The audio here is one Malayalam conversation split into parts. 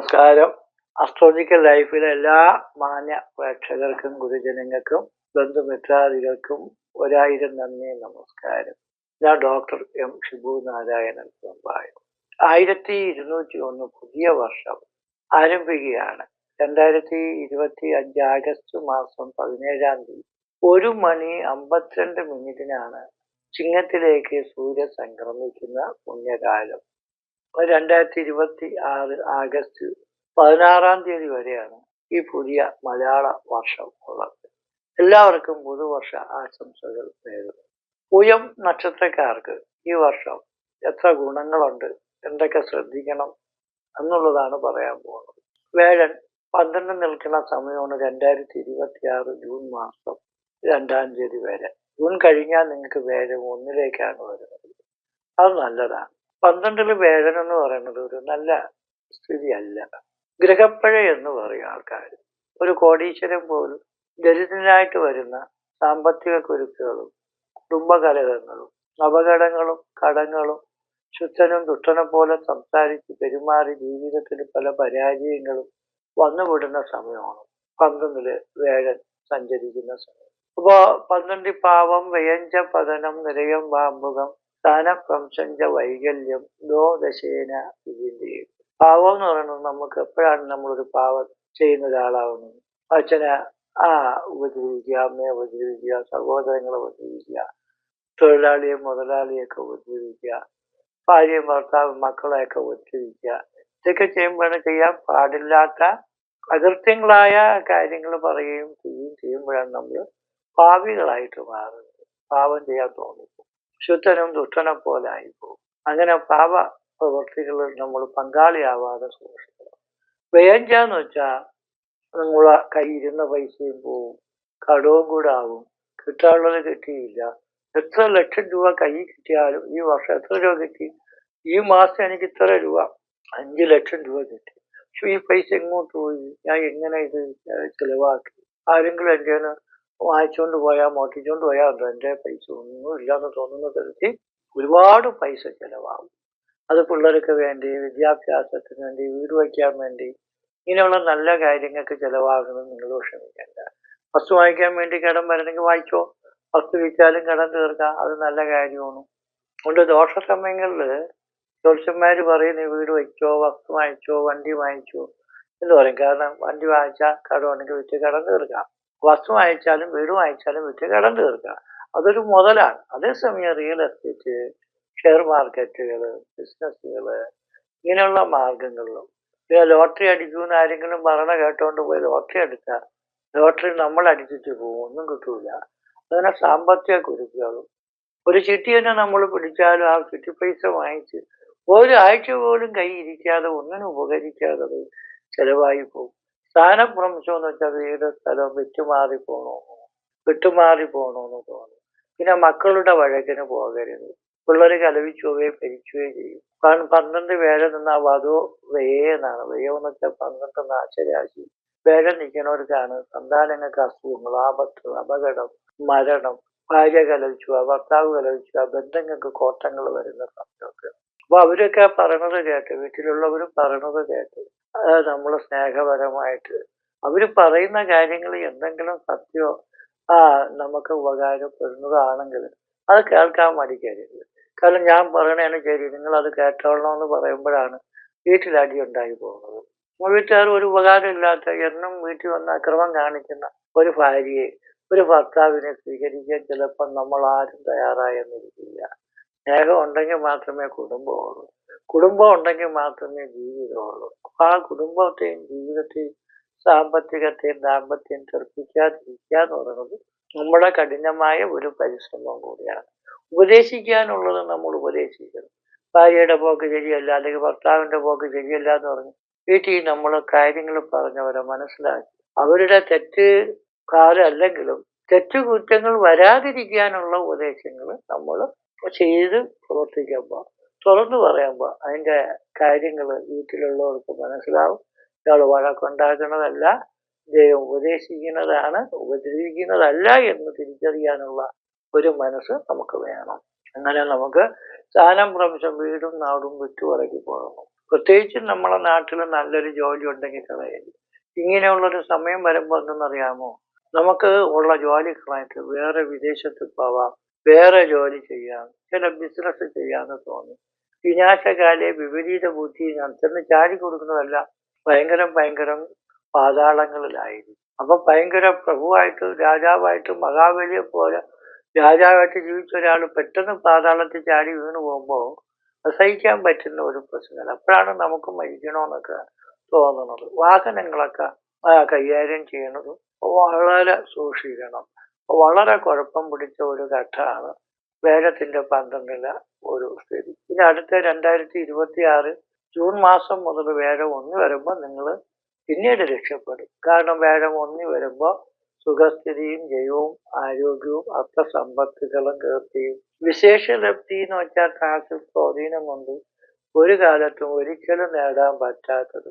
നമസ്കാരം. അസ്ട്രോളജിക്കൽ ലൈഫിലെ എല്ലാ മാന്യ പ്രേക്ഷകർക്കും ഗുരുജനങ്ങൾക്കും ബന്ധുമിത്രാദികൾക്കും 1000 നന്ദി നമസ്കാരം. ഞാൻ ഡോക്ടർ എം ഷിബു നാരായണൻ വെമ്പായം. 1201 പുതിയ വർഷം ആരംഭിക്കുകയാണ്. 2025 ആഗസ്റ്റ് മാസം 17-ാം തീയതി 1:52 ചിങ്ങത്തിലേക്ക് സൂര്യൻ സംക്രമിക്കുന്ന പുണ്യകാലം. 2026 ആഗസ്റ്റ് 16-ാം തീയതി വരെയാണ് ഈ പുതിയ മലയാള വർഷം ഉള്ളത്. എല്ലാവർക്കും പുതുവർഷ ആശംസകൾ നേരുന്നു. പൂയം നക്ഷത്രക്കാർക്ക് ഈ വർഷം എത്ര ഗുണങ്ങളുണ്ട്, എന്തൊക്കെ ശ്രദ്ധിക്കണം എന്നുള്ളതാണ് പറയാൻ പോകുന്നത്. വേഴൻ 12 നിൽക്കുന്ന സമയമാണ് 2026 ജൂൺ മാസം 2-ാം തീയതി വരെ. ജൂൺ കഴിഞ്ഞാൽ നിങ്ങൾക്ക് വേഴൻ 1-ലേക്കാണ് വരുന്നത്. അത് നല്ലതാണ്. 12-ൽ വേഴൻ എന്ന് പറയുന്നത് ഒരു നല്ല സ്ഥിതിയല്ല. ഗ്രഹപ്പഴ എന്ന് പറയും ആൾക്കാർ. ഒരു കോടീശ്വരൻ പോലും ദരിദ്രനായിട്ട് വരുന്ന സാമ്പത്തിക കുരുക്കുകളും കുടുംബകലഹങ്ങളും അപകടങ്ങളും കടങ്ങളും ശുദ്ധനും ദുഷ്ടനെ പോലെ സംസാരിച്ച് പെരുമാറി ജീവിതത്തിൽ പല പരാജയങ്ങളും വന്നുവിടുന്ന സമയമാണ് 12-ൽ വേഴൻ സഞ്ചരിക്കുന്ന സമയം. അപ്പോൾ 12 പാവം വ്യയഞ്ച പതനം നിരയം വാമ്പുകം സ്ഥാനപ്രംശഞ്ച വൈകല്യം ദശേന ഇതിൻ്റെ പാവം എന്ന് പറയുന്നത് നമുക്ക് എപ്പോഴാണ് നമ്മളൊരു പാവം ചെയ്യുന്ന ഒരാളാവുന്നത്? അച്ഛനെ ഉപദ്രവിക്കുക, അമ്മയെ ഉപദ്രവിക്കുക, സഹോദരങ്ങളെ ഉപദ്രവിക്കുക, തൊഴിലാളിയെ മുതലാളിയൊക്കെ ഉപദ്രവിക്കുക, ഭാര്യയും ഭർത്താവും മക്കളെയൊക്കെ ഉപദ്രവിക്കുക. ഇതൊക്കെ ചെയ്യുമ്പോഴാണ് ചെയ്യാൻ പാടില്ലാത്ത അകൃത്യങ്ങളായ കാര്യങ്ങൾ പറയുകയും ചെയ്യുമ്പോഴാണ് നമ്മൾ പാപികളായിട്ട് മാറുന്നത്. പാപം ചെയ്യാൻ തോന്നിപ്പോ ശുദ്ധനും ദുഷ്ടനെ പോലെ ആയിപ്പോകും. അങ്ങനെ പാപ പ്രവൃത്തികളിൽ നമ്മൾ പങ്കാളിയാവാതെ സൂക്ഷിക്കണം. വ്യയഞ്ചാന്ന് വെച്ചാൽ നമ്മളെ കയ്യിരുന്ന പൈസയും പോവും, കടവും കൂടെ ആവും, കിട്ടാനുള്ളത് കിട്ടിയില്ല. എത്ര ലക്ഷം രൂപ കയ്യിൽ കിട്ടിയാലും ഈ വർഷം എത്ര രൂപ കിട്ടി, ഈ മാസം എനിക്ക് ഇത്ര രൂപ, 5 ലക്ഷം രൂപ കിട്ടി, പക്ഷെ ഈ പൈസ എങ്ങോട്ട് പോയി, ഞാൻ എങ്ങനെ ഇത് ചിലവാക്കി? ആരെങ്കിലും എൻ്റെ വാങ്ങിച്ചുകൊണ്ട് പോയാൽ മോട്ടിച്ചുകൊണ്ട് പോയാൽ എൻ്റെ പൈസ ഒന്നും ഇല്ലാന്ന് തോന്നുന്ന തരത്തിൽ ഒരുപാട് പൈസ ചിലവാകും. അത് പിള്ളേർക്ക് വേണ്ടി, വിദ്യാഭ്യാസത്തിന് വേണ്ടി, വീട് വയ്ക്കാൻ വേണ്ടി, ഇങ്ങനെയുള്ള നല്ല കാര്യങ്ങൾക്ക് ചിലവാകുന്നത് നിങ്ങൾ വിഷമിക്കേണ്ട. വസ്തു വാങ്ങിക്കാൻ വേണ്ടി കടം വരണമെങ്കിൽ വായിച്ചോ, വസ്തു വിറ്റാലും കടം തീർക്കാം, അത് നല്ല കാര്യമാണ്. അതുകൊണ്ട് ദോഷ സമയങ്ങളിൽ ജ്യോത്സ്യന്മാർ പറയും നീ വീട് വയ്ക്കോ, വസ്തു വാങ്ങിച്ചോ, വണ്ടി വാങ്ങിച്ചോ എന്ന് പറയും. കാരണം വണ്ടി വാങ്ങിച്ചാൽ കടം ഉണ്ടെങ്കിൽ വിറ്റ് കടം തീർക്കാം, വസ്തു വാങ്ങിച്ചാലും വീട് വാങ്ങിച്ചാലും വിറ്റ് കടം തീർക്കാം, അതൊരു മുതലാണ്. അതേസമയം റിയൽ എസ്റ്റേറ്റ്, ഷെയർ മാർക്കറ്റുകൾ, ബിസിനസ്സുകൾ, ഇങ്ങനെയുള്ള മാർഗങ്ങളിലും പിന്നെ ലോട്ടറി അടിക്കുമെന്ന് ആരെങ്കിലും പറയണ കേട്ടോണ്ട് പോയി ലോട്ടറി അടിച്ചാൽ ലോട്ടറി നമ്മൾ അടിച്ചിട്ട് പോകും, ഒന്നും കിട്ടൂല. അങ്ങനെ സാമ്പത്തിക കുരുക്കുകളും ഒരു ചിട്ടി തന്നെ നമ്മൾ പിടിച്ചാലും ആ ചിട്ടി പൈസ വാങ്ങിച്ച് ഒരാഴ്ച പോലും കൈ ഇരിക്കാതെ ഒന്നിനും ഉപകരിക്കാതെ ചെലവായി പോകും. സ്ഥാനഭ്രംശം എന്ന് വെച്ചാൽ വീട് സ്ഥലം വിട്ടുമാറി പോകണമെന്ന് തോന്നും. പിന്നെ മക്കളുടെ വഴക്കിന് പോകരുത്. പിള്ളേർ കലവിച്ചുകയോ ഭരിക്കുകയോ ചെയ്യും. കാരണം 12 വേഴം നിന്നാൽ വധു വ്യയെന്നാണ്. വ്യയം എന്ന് വെച്ചാൽ 12 നാശരാശി. വേഴം നിൽക്കുന്നവർക്കാണ് സന്താനങ്ങൾക്ക് അസുഖങ്ങൾ, ആപത്ത്, അപകടം, മരണം, ഭാര്യ കലവിച്ചുക, ഭർത്താവ് കലവിച്ചുക, ബന്ധങ്ങൾക്ക് കോട്ടങ്ങൾ വരുന്ന സമയമൊക്കെ. അപ്പൊ അവരൊക്കെ പറയണത് കേട്ട്, വീട്ടിലുള്ളവരും പറയണത് കേട്ട് നമ്മൾ സ്നേഹപരമായിട്ട് അവര് പറയുന്ന കാര്യങ്ങൾ എന്തെങ്കിലും സത്യമോ നമുക്ക് ഉപകാരപ്പെടുന്നതാണെങ്കിൽ അത് കേൾക്കാൻ മടിക്കരുത്. കാരണം ഞാൻ പറയണേന് ശരി, നിങ്ങൾ അത് കേട്ടോളണമെന്ന് പറയുമ്പോഴാണ് വീട്ടിലടി ഉണ്ടായി പോകുന്നത്. വീട്ടുകാർ ഒരു ഉപകാരമില്ലാത്ത എന്നും വീട്ടിൽ വന്ന് അക്രമം കാണിക്കുന്ന ഒരു ഭാര്യയെ, ഒരു ഭർത്താവിനെ സ്വീകരിക്കാൻ ചിലപ്പോൾ നമ്മൾ ആരും തയ്യാറായെന്നിരിക്കില്ല. സ്നേഹം ഉണ്ടെങ്കിൽ മാത്രമേ കുടുംബമുള്ളൂ, കുടുംബം ഉണ്ടെങ്കിൽ മാത്രമേ ജീവിതമുള്ളൂ. അപ്പൊ ആ കുടുംബത്തെയും ജീവിതത്തെയും സാമ്പത്തികത്തെയും ദാമ്പത്യം തെറിപ്പിക്കാതിരിക്കുക എന്ന് പറയുന്നത് നമ്മുടെ കഠിനമായ ഒരു പരിശ്രമം കൂടിയാണ്. ഉപദേശിക്കാനുള്ളത് നമ്മൾ ഉപദേശിക്കണം. ഭാര്യയുടെ പോക്ക് ശരിയല്ല, അല്ലെങ്കിൽ ഭർത്താവിൻ്റെ പോക്ക് ശരിയല്ല എന്ന് പറഞ്ഞ് വീട്ടിൽ നമ്മൾ കാര്യങ്ങൾ പറഞ്ഞവരെ മനസ്സിലാക്കി അവരുടെ തെറ്റ് കാലല്ലെങ്കിലും തെറ്റുകുറ്റങ്ങൾ വരാതിരിക്കാനുള്ള ഉപദേശങ്ങൾ നമ്മൾ ചെയ്ത് പ്രവർത്തിക്കുമ്പോൾ, തുറന്നു പറയുമ്പോൾ അതിൻ്റെ കാര്യങ്ങൾ വീട്ടിലുള്ളവർക്ക് മനസ്സിലാവും. ഇയാൾ വഴക്കുണ്ടാക്കുന്നതല്ല, ദൈവം ഉപദേശിക്കുന്നതാണ്, ഉപദ്രവിക്കുന്നതല്ല എന്ന് തിരിച്ചറിയാനുള്ള ഒരു മനസ്സ് നമുക്ക് വേണം. അങ്ങനെ നമുക്ക് സ്ഥാനം ഭ്രംശം വീടും നാടും വിട്ടുപറക്കി പോകണം. പ്രത്യേകിച്ചും നമ്മളെ നാട്ടിൽ നല്ലൊരു ജോലി ഉണ്ടെങ്കിൽ കളയരുത്. ഇങ്ങനെയുള്ളൊരു സമയം വരുമ്പോൾ എന്തെന്നറിയാമോ, നമുക്ക് ഉള്ള ജോലി കളഞ്ഞിട്ട് വേറെ വിദേശത്ത് പോവാം, വേറെ ജോലി ചെയ്യാം, ചില ബിസിനസ് ചെയ്യാന്ന് തോന്നി. വിനാശകാലെ വിപരീത ബുദ്ധി ചെന്ന് ചാടി കൊടുക്കുന്നതല്ല, ഭയങ്കരം പാതാളങ്ങളിലായിരിക്കും. അപ്പൊ ഭയങ്കര പ്രഭുവായിട്ട് രാജാവായിട്ട് മഹാബലിയെ പോലെ രാജാവായിട്ട് ജീവിച്ച ഒരാൾ പെട്ടെന്ന് പാതാളത്തിൽ ചാടി വീണു പോകുമ്പോൾ സഹിക്കാൻ പറ്റുന്ന ഒരു പ്രശ്നമല്ല. അപ്പോഴാണ് നമുക്ക് മരിക്കണമെന്നൊക്കെ തോന്നുന്നത്. വാഹനങ്ങളൊക്കെ കൈകാര്യം ചെയ്യുന്നതും വളരെ സൂക്ഷിക്കണം. വളരെ കുഴപ്പം പിടിച്ച ഒരു ഘട്ടമാണ് വേഗത്തിന്റെ 12 ഒരു സ്ഥിതി. ഇനി അടുത്ത 2026 ജൂൺ മാസം മുതൽ വേഗം 1 വരുമ്പോൾ നിങ്ങൾ പിന്നീട് രക്ഷപ്പെടും. കാരണം വേഗം 1 വരുമ്പോൾ സുഖസ്ഥിതിയും ജയവും ആരോഗ്യവും അർത്ഥസമ്പത്തുകളും കീർത്തിയും വിശേഷ ലബ്ധി എന്ന് വെച്ചാൽ ട്രാൻസിൽ സ്വാധീനം കൊണ്ട് ഒരു കാലത്തും ഒരിക്കലും നേടാൻ പറ്റാത്തത്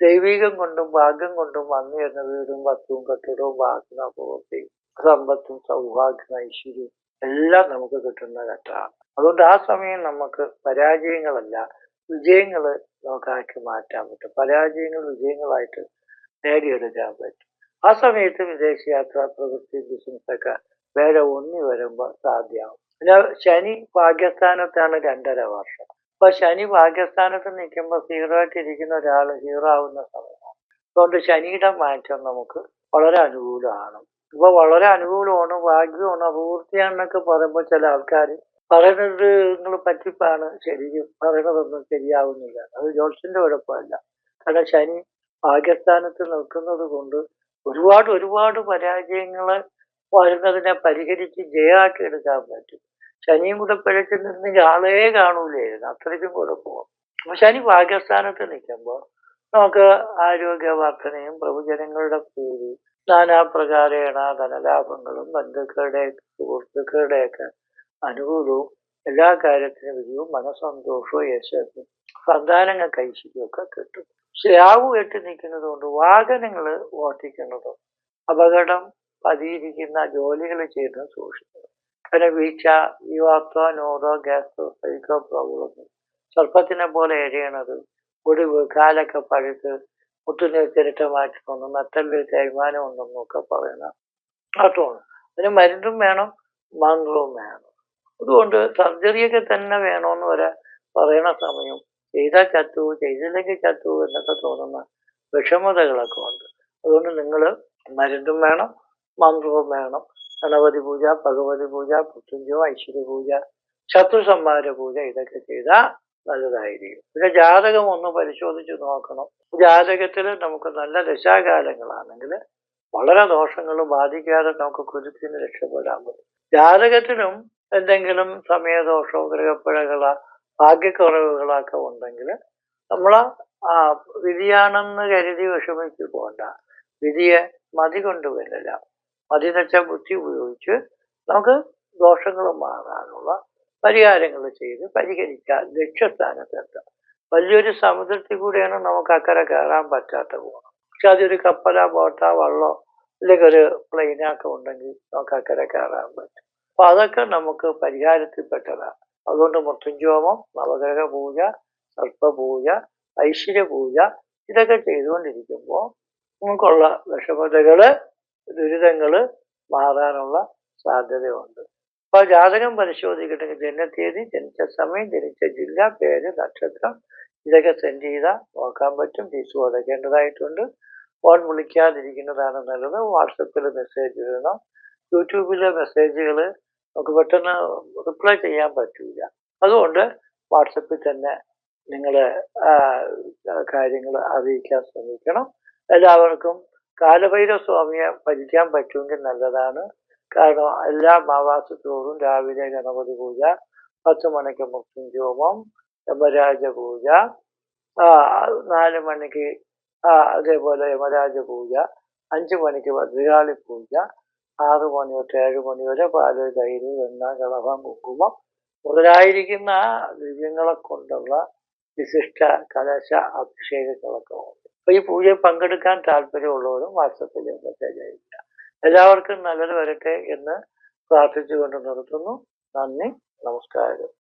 ദൈവികം കൊണ്ടും ഭാഗ്യം കൊണ്ടും വന്നു എന്ന വീടും വസ്തുവും കെട്ടിടവും വാസന പൂർത്തിയും സമ്പത്തും സൗഭാഗ്യം ഐശ്വര്യവും എല്ലാം നമുക്ക് കിട്ടുന്ന ഘട്ടമാണ്. അതുകൊണ്ട് ആ സമയം നമുക്ക് പരാജയങ്ങളല്ല വിജയങ്ങൾ നമുക്കാക്കി മാറ്റാൻ പറ്റും. പരാജയങ്ങൾ വിജയങ്ങളായിട്ട് നേടിയെടുക്കാൻ പറ്റും. ആ സമയത്ത് വിദേശയാത്ര പ്രവൃത്തി ബിസിനസ്സൊക്കെ വേറെ 1 വരുമ്പോൾ സാധ്യമാവും. പിന്നെ ശനി ഭാഗ്യസ്ഥാനത്താണ് 2.5 വർഷം. അപ്പൊ ശനി ഭാഗ്യസ്ഥാനത്ത് നിൽക്കുമ്പോൾ ഹീറോ ആയിട്ട് ഇരിക്കുന്ന ഒരാൾ ഹീറോ ആവുന്ന സമയമാണ്. അതുകൊണ്ട് ശനിയുടെ മാറ്റം നമുക്ക് വളരെ അനുകൂലമാണ്. ഇപ്പൊ വളരെ അനുകൂലമാണ്, ഭാഗ്യമാണ്, അപൂർത്തിയാണെന്നൊക്കെ പറയുമ്പോൾ ചില ആൾക്കാർ പറയുന്നത് നിങ്ങൾ പറ്റിപ്പാണ്, ശരിക്കും പറയുന്നതൊന്നും ശരിയാവുന്നില്ല. അത് ജോത്സ്യന്റെ കുഴപ്പമല്ല. കാരണം ശനി ഭാഗ്യസ്ഥാനത്ത് നിൽക്കുന്നത് കൊണ്ട് ഒരുപാട് പരാജയങ്ങള് വരുന്നതിനെ പരിഹരിച്ച് ജയമാക്കി എടുക്കാൻ പറ്റും. ശനിയും കൂടെ പിഴച്ച് നിന്നെങ്കിൽ ആളെ കാണൂലായിരുന്നു, അത്രയ്ക്കും കുഴപ്പമാണ്. അപ്പൊ ശനി ഭാഗ്യസ്ഥാനത്ത് നിൽക്കുമ്പോൾ നമുക്ക് ആരോഗ്യവർദ്ധനയും പ്രഭുജനങ്ങളുടെ പ്രീതി നാനാപ്രകാരേണ ധനലാഭങ്ങളും ബന്ധുക്കളുടെ സുഹൃത്തുക്കളുടെയൊക്കെ അനുകൂലവും എല്ലാ കാര്യത്തിനും വിജയവും മനസ്സന്തോഷവും യശസ്സും സന്താനങ്ങൾക്ക് ഐശ്വര്യമൊക്കെ കിട്ടും. രാഹു എട്ടി നിൽക്കുന്നത് കൊണ്ട് വാഹനങ്ങൾ ഓട്ടിക്കുന്നതും അപകടം പതിയിരിക്കുന്ന ജോലികൾ ചെയ്യുന്നത് സൂക്ഷിക്കുന്നത്. പിന്നെ വീഴ്ച യുവാക്ക നോറോ ഗ്യാസോ സൈക്കോ പ്രോബ്ലം സർപ്പത്തിനെ പോലെ എഴയണത്, ഒടിവ്, കാലൊക്കെ പഴുത്ത് മുട്ടിന് ചിരട്ട മാറ്റണമെന്ന് നട്ടല് തേയ്മാനം ഉണ്ടെന്നൊക്കെ പറയുന്ന കേട്ടോണം. അതിന് മരുന്നും വേണം, മാന്ത്രവും വേണം. അതുകൊണ്ട് സർജറിയൊക്കെ തന്നെ വേണമെന്ന് വരെ പറയണ സമയം ചെയ്താൽ ചത്തു ചെയ്തില്ലെങ്കിൽ ചത്തു എന്നൊക്കെ തോന്നുന്ന വിഷമതകളൊക്കെ ഉണ്ട്. അതുകൊണ്ട് നിങ്ങൾ മരുന്നും വേണം, മന്ത്രവും വേണം. ഗണപതി പൂജ, ഭഗവതി പൂജ, മൃത്യുഞ്ജയം, ഐശ്വര്യ പൂജ, ശത്രു സംഹാര പൂജ ഇതൊക്കെ ചെയ്താൽ നല്ലതായിരിക്കും. പിന്നെ ജാതകം ഒന്ന് പരിശോധിച്ച് നോക്കണം. ജാതകത്തിൽ നമുക്ക് നല്ല ദശാകാലങ്ങളാണെങ്കിൽ വളരെ ദോഷങ്ങൾ ബാധിക്കാതെ നമുക്ക് കുരുത്തിന് രക്ഷപ്പെടാൻ പറ്റും. ജാതകത്തിലും എന്തെങ്കിലും സമയദോഷമോ ഗ്രഹപ്പിഴകളോ ഭാഗ്യക്കുറവുകളൊക്കെ ഉണ്ടെങ്കിൽ നമ്മൾ വിധിയാണെന്ന് കരുതി വിഷമിച്ചു പോകണ്ട. വിധിയെ മതി കൊണ്ടുവരില്ല. മതി വെച്ചാൽ ബുദ്ധി ഉപയോഗിച്ച് നമുക്ക് ദോഷങ്ങൾ മാറാനുള്ള പരിഹാരങ്ങൾ ചെയ്ത് പരിഹരിക്കാൻ ലക്ഷ്യസ്ഥാനത്തെത്താം. വലിയൊരു സമുദ്രത്തിൽ കൂടെയാണ് നമുക്ക് അക്കരെ കയറാൻ പറ്റാത്ത പോകണം. പക്ഷെ അതൊരു കപ്പലോ ബോട്ടോ വള്ളോ അല്ലെങ്കിൽ ഒരു പ്ലെയിനൊക്കെ ഉണ്ടെങ്കിൽ നമുക്ക് അക്കരെ കയറാൻ പറ്റും. അപ്പൊ അതൊക്കെ നമുക്ക് പരിഹാരത്തിൽപ്പെട്ടതാണ്. അതുകൊണ്ട് മൃത്യുഞ്ജോമം, നവഗ്രഹ പൂജ, സർപ്പപൂജ, ഐശ്വര്യ പൂജ ഇതൊക്കെ ചെയ്തുകൊണ്ടിരിക്കുമ്പോൾ നമുക്കുള്ള വിഷമതകള് ദുരിതങ്ങള് മാറാനുള്ള സാധ്യതയുണ്ട്. അപ്പൊ ജാതകം പരിശോധിക്കട്ടെങ്കിൽ ജനനത്തീയതി, ജനിച്ച സമയം, ജനിച്ച ജില്ല, പേര്, നക്ഷത്രം ഇതൊക്കെ സെൻഡ് ചെയ്താൽ നോക്കാൻ പറ്റും. ഫീസ് അടയ്ക്കേണ്ടതായിട്ടുണ്ട്. ഫോൺ വിളിക്കാതിരിക്കുന്നതാണ് നല്ലത്. വാട്സപ്പിൽ മെസ്സേജ് ഇടണം. യൂട്യൂബിലെ മെസ്സേജുകൾ നമുക്ക് പെട്ടെന്ന് റിപ്ലൈ ചെയ്യാൻ പറ്റില്ല. അതുകൊണ്ട് വാട്സപ്പിൽ തന്നെ നിങ്ങളെ കാര്യങ്ങൾ അറിയിക്കാൻ ശ്രമിക്കണം. എല്ലാവർക്കും കാലഭൈരവ സ്വാമിയെ ഭജിക്കാൻ പറ്റുമെങ്കിൽ നല്ലതാണ്. കാരണം എല്ലാ മാവാസത്തോടും രാവിലെ ഗണപതി പൂജ, 10 മണിക്ക് മൃത്യുഞ്ജോമം, യമരാജ പൂജ, 4 മണിക്ക് അതേപോലെ യമരാജ പൂജ, 5 മണിക്ക് ഭദ്രകാളി പൂജ, 6 മണി തൊട്ട് 7 മണി വരെ പാല്, തൈര്, വെണ്ണ, കളഭം, കുങ്കുമം മുതലായിരിക്കുന്ന ദിവ്യങ്ങളെ കൊണ്ടുള്ള വിശിഷ്ട കലശ അഭിഷേകങ്ങളൊക്കെ ഉണ്ട്. അപ്പൊ ഈ പൂജയിൽ പങ്കെടുക്കാൻ താല്പര്യമുള്ളവരും വാട്സപ്പിൽ മെസ്സേജ് അയക്കുക. എല്ലാവർക്കും നല്ലത് വരട്ടെ എന്ന് പ്രാർത്ഥിച്ചുകൊണ്ട് നിർത്തുന്നു. നന്ദി, നമസ്കാരം.